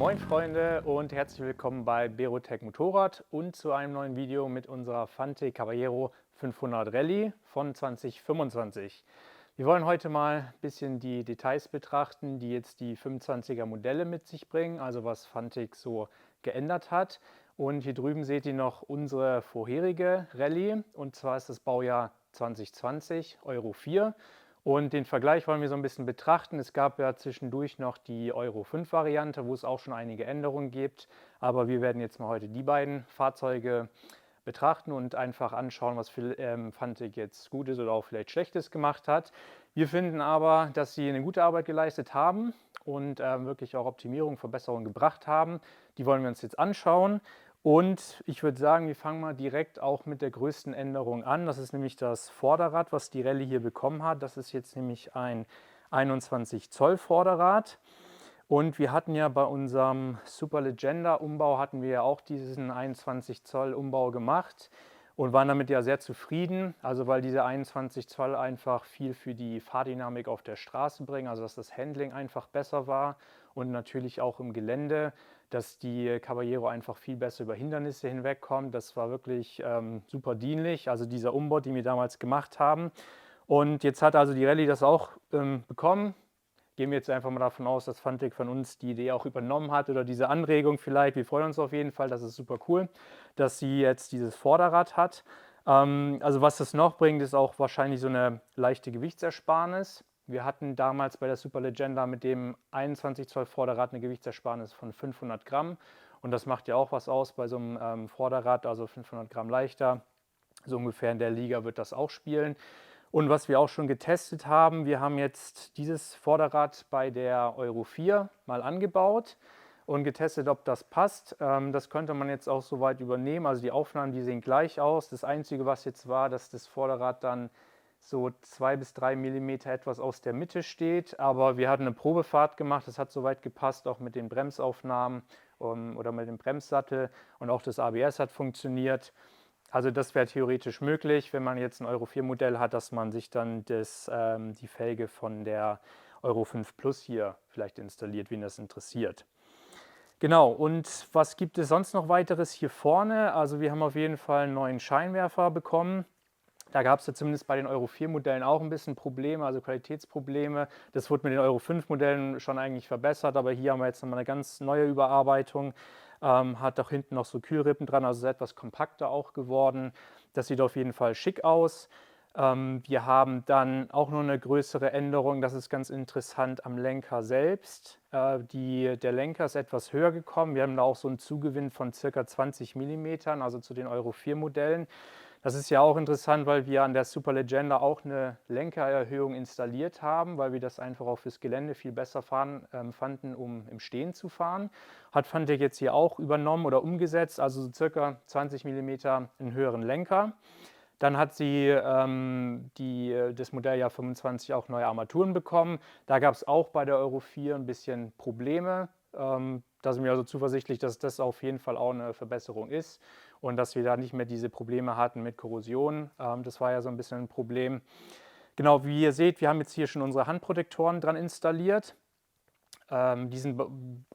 Moin Freunde und herzlich willkommen bei Berotech Motorrad und zu einem neuen Video mit unserer Fante Caballero 500 Rallye von 2025. Wir wollen heute mal ein bisschen die Details betrachten, die jetzt die 25er Modelle mit sich bringen, also was Fantic so geändert hat. Und hier drüben seht ihr noch unsere vorherige Rallye, und zwar ist das Baujahr 2020, Euro 4. Und den Vergleich wollen wir so ein bisschen betrachten. Es gab ja zwischendurch noch die Euro 5 Variante, wo es auch schon einige Änderungen gibt. Aber wir werden jetzt mal heute die beiden Fahrzeuge betrachten und einfach anschauen, was für Fantic jetzt Gutes oder auch vielleicht Schlechtes gemacht hat. Wir finden aber, dass sie eine gute Arbeit geleistet haben und wirklich auch Optimierung, Verbesserungen gebracht haben. Die wollen wir uns jetzt anschauen. Und ich würde sagen, wir fangen mal direkt auch mit der größten Änderung an. Das ist nämlich das Vorderrad, was die Rallye hier bekommen hat. Das ist jetzt nämlich ein 21 Zoll Vorderrad. Und wir hatten ja bei unserem Superlegenda Umbau, hatten wir ja auch diesen 21 Zoll Umbau gemacht und waren damit ja sehr zufrieden. Also weil diese 21 Zoll einfach viel für die Fahrdynamik auf der Straße bringen, also dass das Handling einfach besser war und natürlich auch im Gelände, dass die Caballero einfach viel besser über Hindernisse hinwegkommt. Das war wirklich super dienlich, also dieser Umbau, den wir damals gemacht haben. Und jetzt hat also die Rallye das auch bekommen. Gehen wir jetzt einfach mal davon aus, dass Fantic von uns die Idee auch übernommen hat oder diese Anregung vielleicht. Wir freuen uns auf jeden Fall, das ist super cool, dass sie jetzt dieses Vorderrad hat. Also was das noch bringt, ist auch wahrscheinlich so eine leichte Gewichtsersparnis. Wir hatten damals bei der Superlegenda mit dem 21 Zoll Vorderrad eine Gewichtsersparnis von 500 Gramm. Und das macht ja auch was aus bei so einem Vorderrad, also 500 Gramm leichter. So ungefähr in der Liga wird das auch spielen. Und was wir auch schon getestet haben, wir haben jetzt dieses Vorderrad bei der Euro 4 mal angebaut und getestet, ob das passt. Das könnte man jetzt auch soweit übernehmen. Also die Aufnahmen, die sehen gleich aus. Das Einzige, was jetzt war, dass das Vorderrad dann so 2 bis 3 Millimeter etwas aus der Mitte steht. Aber wir hatten eine Probefahrt gemacht, das hat soweit gepasst, auch mit den Bremsaufnahmen oder mit dem Bremssattel, und auch das ABS hat funktioniert. Also das wäre theoretisch möglich, wenn man jetzt ein Euro 4 Modell hat, dass man sich dann die Felge von der Euro 5 Plus hier vielleicht installiert, wen das interessiert. Genau, und was gibt es sonst noch weiteres hier vorne? Also wir haben auf jeden Fall einen neuen Scheinwerfer bekommen. Da gab es ja zumindest bei den Euro 4 Modellen auch ein bisschen Probleme, also Qualitätsprobleme. Das wurde mit den Euro 5 Modellen schon eigentlich verbessert, aber hier haben wir jetzt nochmal eine ganz neue Überarbeitung. Hat auch hinten noch so Kühlrippen dran, also ist etwas kompakter auch geworden. Das sieht auf jeden Fall schick aus. Wir haben dann auch noch eine größere Änderung, das ist ganz interessant am Lenker selbst. Der Lenker ist etwas höher gekommen. Wir haben da auch so einen Zugewinn von ca. 20 mm, also zu den Euro 4 Modellen. Das ist ja auch interessant, weil wir an der Superlegenda auch eine Lenkererhöhung installiert haben, weil wir das einfach auch fürs Gelände viel besser fanden, um im Stehen zu fahren. Hat Fantic jetzt hier auch übernommen oder umgesetzt, also so circa 20 mm einen höheren Lenker. Dann hat sie das Modelljahr 25 auch neue Armaturen bekommen. Da gab es auch bei der Euro 4 ein bisschen Probleme. Da sind wir also zuversichtlich, dass das auf jeden Fall auch eine Verbesserung ist und dass wir da nicht mehr diese Probleme hatten mit Korrosion. Das war ja so ein bisschen ein Problem. Genau, wie ihr seht, wir haben jetzt hier schon unsere Handprotektoren dran installiert. Die sind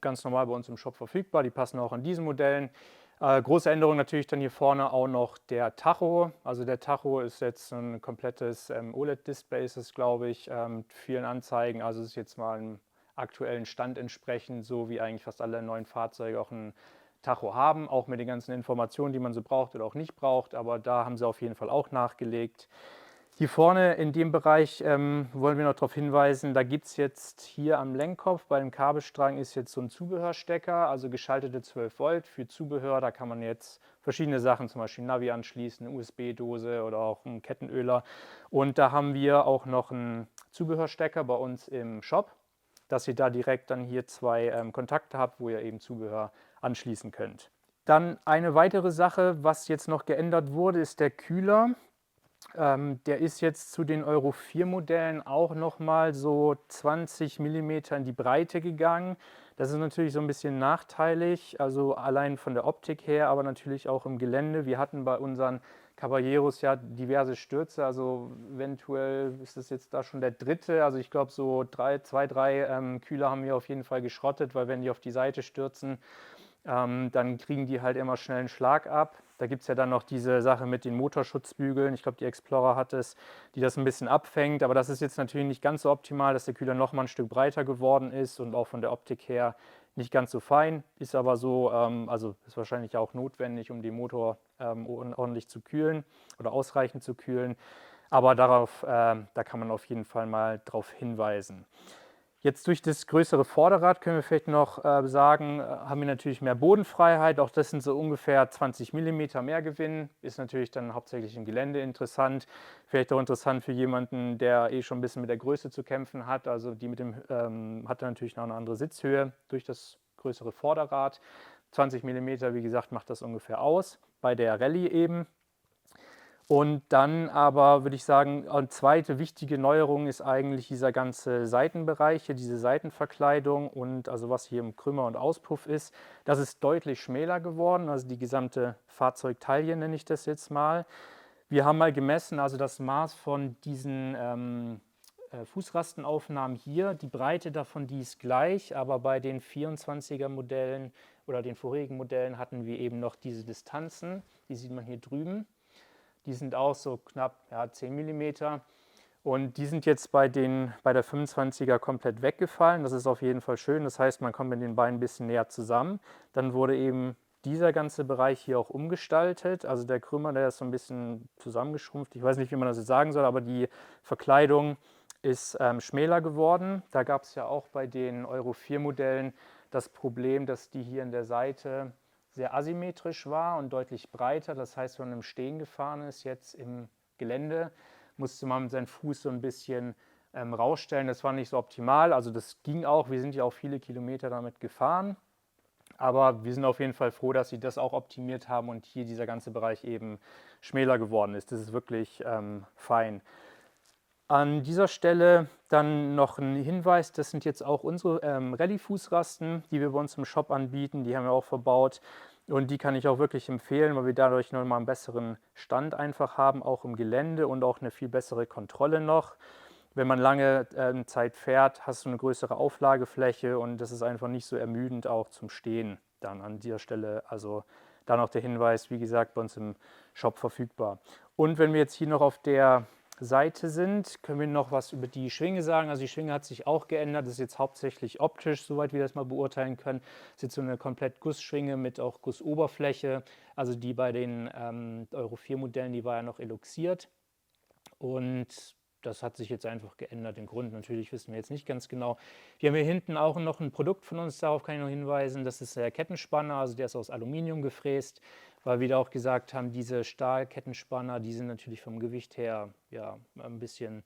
ganz normal bei uns im Shop verfügbar, die passen auch an diesen Modellen. Große Änderung natürlich dann hier vorne auch noch der Tacho. Also der Tacho ist jetzt ein komplettes OLED-Display, ist es, glaube ich, mit vielen Anzeigen. Also ist jetzt mal im aktuellen Stand entsprechend, so wie eigentlich fast alle neuen Fahrzeuge auch ein Tacho haben, auch mit den ganzen Informationen, die man so braucht oder auch nicht braucht. Aber da haben sie auf jeden Fall auch nachgelegt. Hier vorne in dem Bereich wollen wir noch darauf hinweisen, da gibt es jetzt hier am Lenkkopf bei dem Kabelstrang ist jetzt so ein Zubehörstecker, also geschaltete 12 Volt für Zubehör. Da kann man jetzt verschiedene Sachen, zum Beispiel Navi anschließen, eine USB-Dose oder auch einen Kettenöler. Und da haben wir auch noch einen Zubehörstecker bei uns im Shop, dass ihr da direkt dann hier zwei Kontakte habt, wo ihr eben Zubehör anschließen könnt. Dann eine weitere Sache, was jetzt noch geändert wurde, ist der Kühler. Der ist jetzt zu den Euro 4 Modellen auch nochmal so 20 Millimeter in die Breite gegangen. Das ist natürlich so ein bisschen nachteilig, also allein von der Optik her, aber natürlich auch im Gelände. Wir hatten bei unseren Caballeros ja diverse Stürze, also eventuell ist das jetzt da schon der dritte. Also ich glaube, so zwei, drei Kühler haben wir auf jeden Fall geschrottet, weil wenn die auf die Seite stürzen, dann kriegen die halt immer schnell einen Schlag ab. Da gibt es ja dann noch diese Sache mit den Motorschutzbügeln. Ich glaube, die Explorer hat es, die das ein bisschen abfängt. Aber das ist jetzt natürlich nicht ganz so optimal, dass der Kühler noch mal ein Stück breiter geworden ist und auch von der Optik her nicht ganz so fein. Ist aber so, also ist wahrscheinlich auch notwendig, um den Motor ordentlich zu kühlen oder ausreichend zu kühlen. Aber darauf, da kann man auf jeden Fall mal drauf hinweisen. Jetzt durch das größere Vorderrad können wir vielleicht noch sagen, haben wir natürlich mehr Bodenfreiheit. Auch das sind so ungefähr 20 mm mehr Gewinn. Ist natürlich dann hauptsächlich im Gelände interessant. Vielleicht auch interessant für jemanden, der schon ein bisschen mit der Größe zu kämpfen hat. Also die mit dem hat dann natürlich noch eine andere Sitzhöhe durch das größere Vorderrad. 20 mm, wie gesagt, macht das ungefähr aus. Bei der Rallye eben. Und dann aber würde ich sagen, eine zweite wichtige Neuerung ist eigentlich dieser ganze Seitenbereich hier, diese Seitenverkleidung und also was hier im Krümmer und Auspuff ist. Das ist deutlich schmäler geworden, also die gesamte Fahrzeugtaille nenne ich das jetzt mal. Wir haben mal gemessen, also das Maß von diesen Fußrastenaufnahmen hier, die Breite davon, die ist gleich, aber bei den 24er Modellen oder den vorigen Modellen hatten wir eben noch diese Distanzen, die sieht man hier drüben. Die sind auch so knapp 10 mm und die sind jetzt bei der 25er komplett weggefallen. Das ist auf jeden Fall schön. Das heißt, man kommt mit den Beinen ein bisschen näher zusammen. Dann wurde eben dieser ganze Bereich hier auch umgestaltet. Also der Krümmer, der ist so ein bisschen zusammengeschrumpft. Ich weiß nicht, wie man das jetzt sagen soll, aber die Verkleidung ist schmäler geworden. Da gab es ja auch bei den Euro 4 Modellen das Problem, dass die hier in der Seite sehr asymmetrisch war und deutlich breiter. Das heißt, wenn man im Stehen gefahren ist, jetzt im Gelände, musste man seinen Fuß so ein bisschen rausstellen. Das war nicht so optimal. Also das ging auch. Wir sind ja auch viele Kilometer damit gefahren. Aber wir sind auf jeden Fall froh, dass sie das auch optimiert haben und hier dieser ganze Bereich eben schmäler geworden ist. Das ist wirklich fein. An dieser Stelle dann noch ein Hinweis, das sind jetzt auch unsere Rallye-Fußrasten, die wir bei uns im Shop anbieten, die haben wir auch verbaut und die kann ich auch wirklich empfehlen, weil wir dadurch nochmal einen besseren Stand einfach haben, auch im Gelände und auch eine viel bessere Kontrolle noch. Wenn man lange Zeit fährt, hast du eine größere Auflagefläche und das ist einfach nicht so ermüdend auch zum Stehen dann an dieser Stelle. Also da noch der Hinweis, wie gesagt, bei uns im Shop verfügbar. Und wenn wir jetzt hier noch auf der Seite sind, können wir noch was über die Schwinge sagen. Also die Schwinge hat sich auch geändert. Das ist jetzt hauptsächlich optisch, soweit wir das mal beurteilen können. Das ist jetzt so eine komplett Gussschwinge mit auch Gussoberfläche. Also die bei den Euro 4 Modellen, die war ja noch eloxiert. Und das hat sich jetzt einfach geändert. Den Grund natürlich wissen wir jetzt nicht ganz genau. Wir haben hier hinten auch noch ein Produkt von uns, darauf kann ich noch hinweisen. Das ist der Kettenspanner, also der ist aus Aluminium gefräst, weil wir da auch gesagt haben, diese Stahlkettenspanner, die sind natürlich vom Gewicht her ja, ein bisschen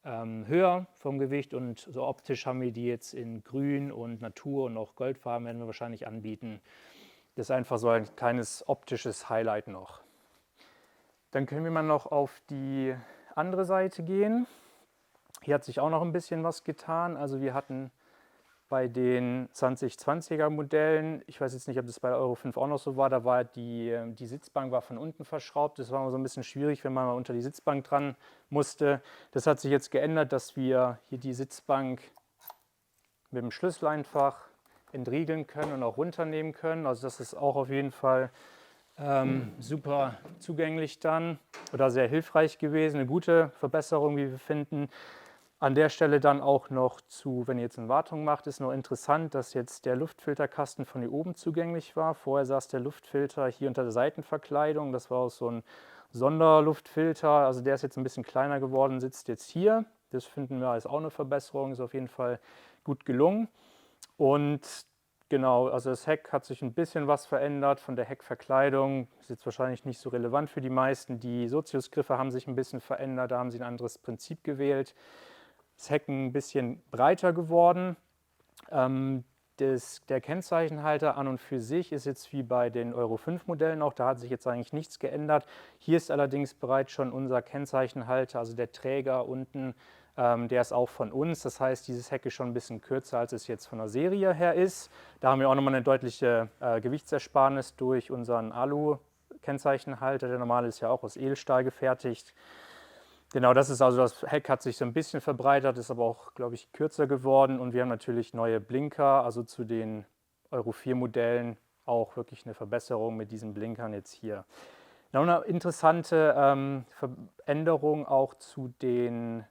höher vom Gewicht und so optisch haben wir die jetzt in Grün und Natur und auch Goldfarben werden wir wahrscheinlich anbieten. Das ist einfach so ein kleines optisches Highlight noch. Dann können wir mal noch auf die andere Seite gehen. Hier hat sich auch noch ein bisschen was getan. Also wir hatten bei den 2020er Modellen, ich weiß jetzt nicht, ob das bei der Euro 5 auch noch so war, da war die Sitzbank war von unten verschraubt. Das war immer so ein bisschen schwierig, wenn man mal unter die Sitzbank dran musste. Das hat sich jetzt geändert, dass wir hier die Sitzbank mit dem Schlüssel einfach entriegeln können und auch runternehmen können. Also das ist auch auf jeden Fall super zugänglich dann oder sehr hilfreich gewesen, eine gute Verbesserung, wie wir finden. An der Stelle dann auch noch zu, wenn ihr jetzt eine Wartung macht, ist noch interessant, dass jetzt der Luftfilterkasten von hier oben zugänglich war. Vorher saß der Luftfilter hier unter der Seitenverkleidung, das war auch so ein Sonderluftfilter, also der ist jetzt ein bisschen kleiner geworden, sitzt jetzt hier. Das finden wir als auch eine Verbesserung, ist auf jeden Fall gut gelungen. Und genau, also das Heck hat sich ein bisschen was verändert von der Heckverkleidung. Ist jetzt wahrscheinlich nicht so relevant für die meisten. Die Sozius-Griffe haben sich ein bisschen verändert, da haben sie ein anderes Prinzip gewählt. Das Heck ein bisschen breiter geworden. der Kennzeichenhalter an und für sich ist jetzt wie bei den Euro 5 Modellen auch, da hat sich jetzt eigentlich nichts geändert. Hier ist allerdings bereits schon unser Kennzeichenhalter, also der Träger unten, der ist auch von uns. Das heißt, dieses Heck ist schon ein bisschen kürzer, als es jetzt von der Serie her ist. Da haben wir auch nochmal eine deutliche Gewichtsersparnis durch unseren Alu-Kennzeichenhalter. Der normale ist ja auch aus Edelstahl gefertigt. Genau, das ist also, das Heck hat sich so ein bisschen verbreitert, ist aber auch, glaube ich, kürzer geworden. Und wir haben natürlich neue Blinker, also zu den Euro 4 Modellen auch wirklich eine Verbesserung mit diesen Blinkern jetzt hier. Noch eine interessante Veränderung auch zu den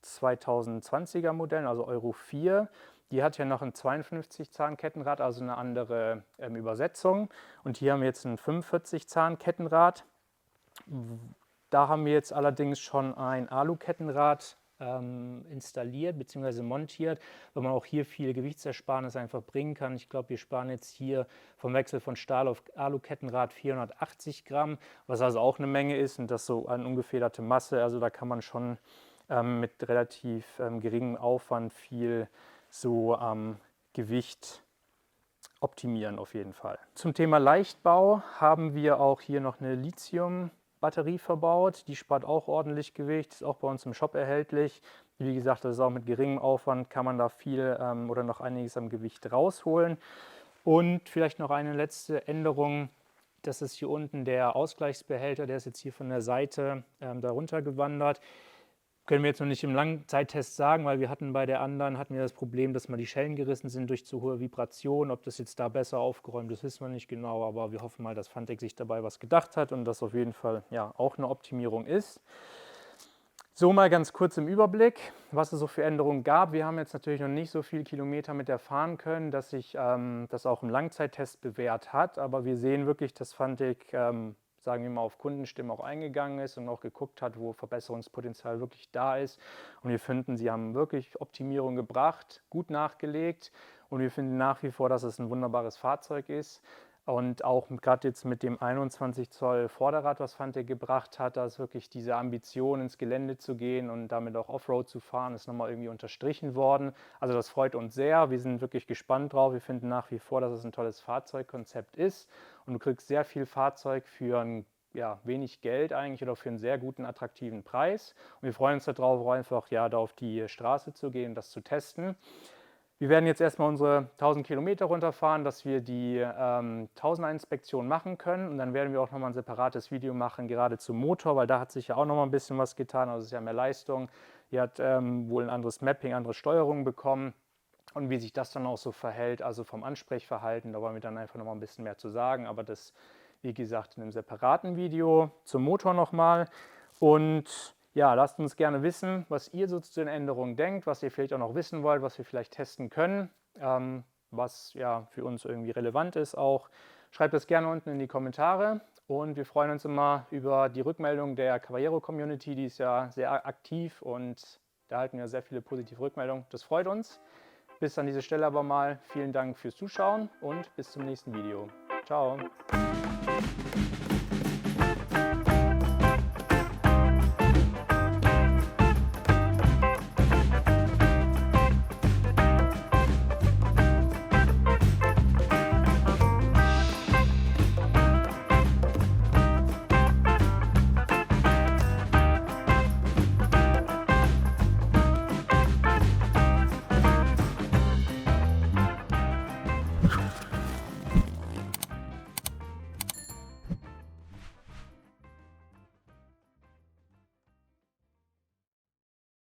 2020er Modellen, also Euro 4. Die hat ja noch ein 52 Zahn Kettenrad, also eine andere Übersetzung. Und hier haben wir jetzt ein 45 Zahn Kettenrad. Da haben wir jetzt allerdings schon ein Alu-Kettenrad installiert bzw. montiert, weil man auch hier viel Gewichtsersparnis einfach bringen kann. Ich glaube, wir sparen jetzt hier vom Wechsel von Stahl auf Alu-Kettenrad 480 Gramm, was also auch eine Menge ist und das so an ungefederte Masse. Also da kann man schon mit relativ geringem Aufwand viel so Gewicht optimieren auf jeden Fall. Zum Thema Leichtbau haben wir auch hier noch eine Lithium-Batterie verbaut. Die spart auch ordentlich Gewicht, ist auch bei uns im Shop erhältlich. Wie gesagt, das ist auch mit geringem Aufwand, kann man da viel oder noch einiges am Gewicht rausholen. Und vielleicht noch eine letzte Änderung. Das ist hier unten der Ausgleichsbehälter, der ist jetzt hier von der Seite darunter gewandert. Können wir jetzt noch nicht im Langzeittest sagen, weil wir hatten bei der anderen das Problem, dass mal die Schellen gerissen sind durch zu hohe Vibration. Ob das jetzt da besser aufgeräumt ist, wissen wir nicht genau, aber wir hoffen mal, dass Fantech sich dabei was gedacht hat und das auf jeden Fall ja auch eine Optimierung ist. So mal ganz kurz im Überblick, was es so für Änderungen gab. Wir haben jetzt natürlich noch nicht so viele Kilometer mit der fahren können, dass sich das auch im Langzeittest bewährt hat, aber wir sehen wirklich, dass Fantech sagen wir mal, auf Kundenstimmen auch eingegangen ist und auch geguckt hat, wo Verbesserungspotenzial wirklich da ist. Und wir finden, sie haben wirklich Optimierung gebracht, gut nachgelegt und wir finden nach wie vor, dass es ein wunderbares Fahrzeug ist. Und auch gerade jetzt mit dem 21 Zoll Vorderrad, was Fantech gebracht hat, da ist wirklich diese Ambition, ins Gelände zu gehen und damit auch Offroad zu fahren, ist nochmal irgendwie unterstrichen worden. Also das freut uns sehr. Wir sind wirklich gespannt drauf. Wir finden nach wie vor, dass es ein tolles Fahrzeugkonzept ist. Und du kriegst sehr viel Fahrzeug für ein wenig Geld eigentlich oder für einen sehr guten, attraktiven Preis. Und wir freuen uns darauf, auch einfach da auf die Straße zu gehen, das zu testen. Wir werden jetzt erstmal unsere 1000 Kilometer runterfahren, dass wir die 1000er Inspektion machen können und dann werden wir auch nochmal ein separates Video machen, gerade zum Motor, weil da hat sich ja auch nochmal ein bisschen was getan, also es ist ja mehr Leistung. Die hat wohl ein anderes Mapping, andere Steuerung bekommen und wie sich das dann auch so verhält, also vom Ansprechverhalten, da wollen wir dann einfach nochmal ein bisschen mehr zu sagen, aber das, wie gesagt, in einem separaten Video zum Motor nochmal. Und ja, lasst uns gerne wissen, was ihr so zu den Änderungen denkt, was ihr vielleicht auch noch wissen wollt, was wir vielleicht testen können, was ja für uns irgendwie relevant ist auch. Schreibt das gerne unten in die Kommentare und wir freuen uns immer über die Rückmeldung der Caballero-Community, die ist ja sehr aktiv und da erhalten wir sehr viele positive Rückmeldungen. Das freut uns. Bis an diese Stelle aber mal vielen Dank fürs Zuschauen und bis zum nächsten Video. Ciao!